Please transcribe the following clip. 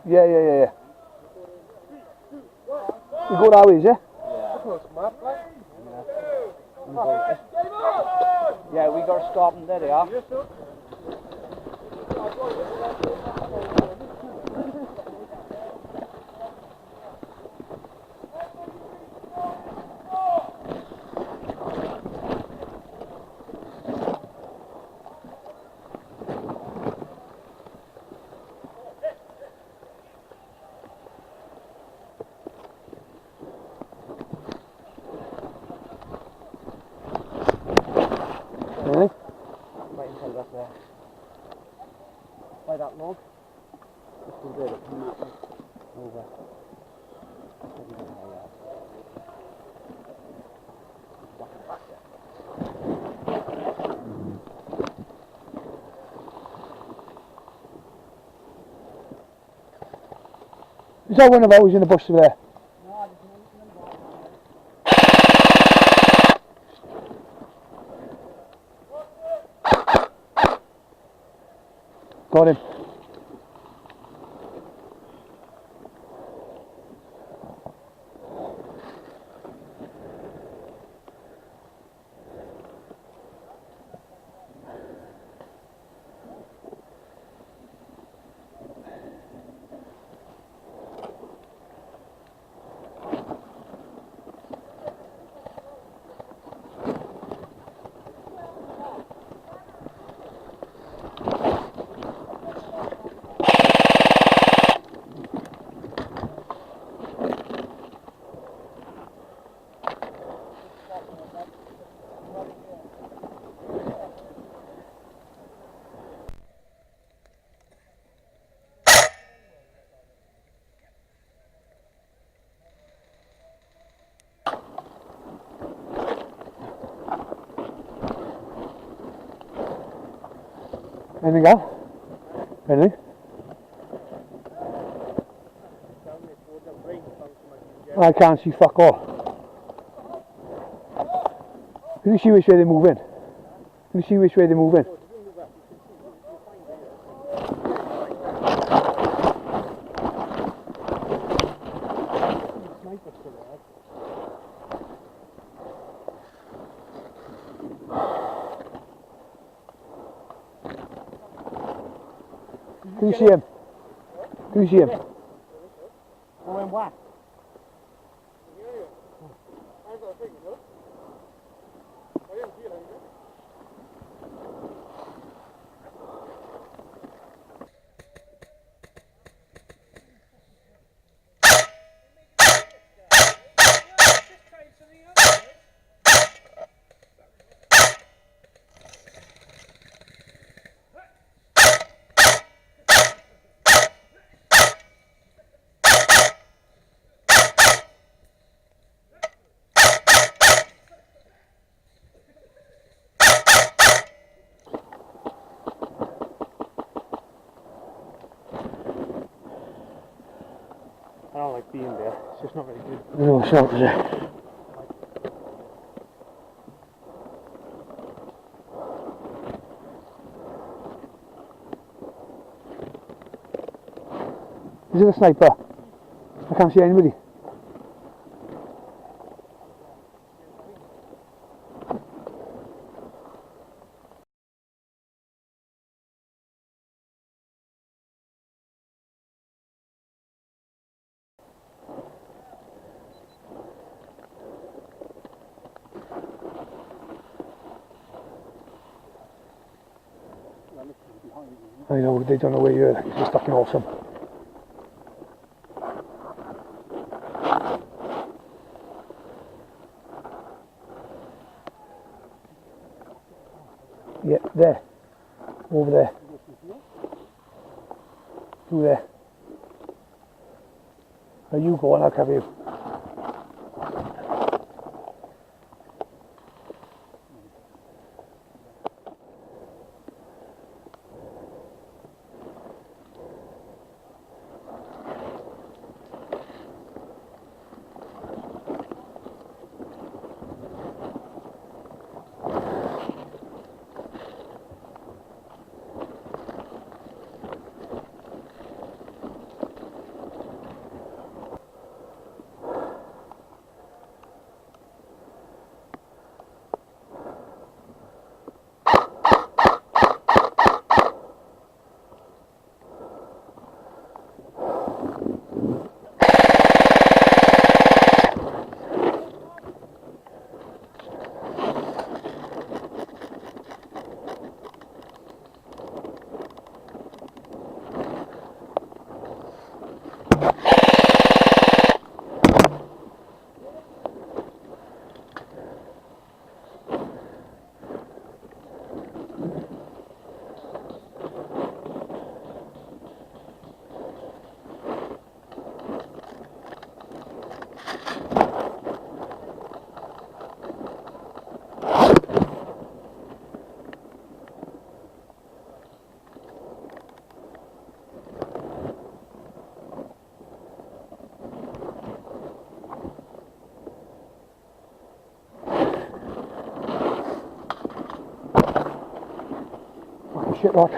Yeah. You go that way, yeah? Yeah, we got to stop them there, they are. Really? Right until that's there. By that log. Just go there, come out over. Is that one of ours in the bush over there? Got him. Anything else? Anything? I can't see fuck all. Can you see which way they're moving? Can you see which way they're moving? Can you see him? Can you see him? Oh, in what? I don't like being there, it's just not very good. No, it's not, is it? Is it a sniper? I can't see anybody. I know, they don't know where you're, it's just fucking awesome. Yeah, there. Over there. Through there. Now you go and I'll cover you. shit rod.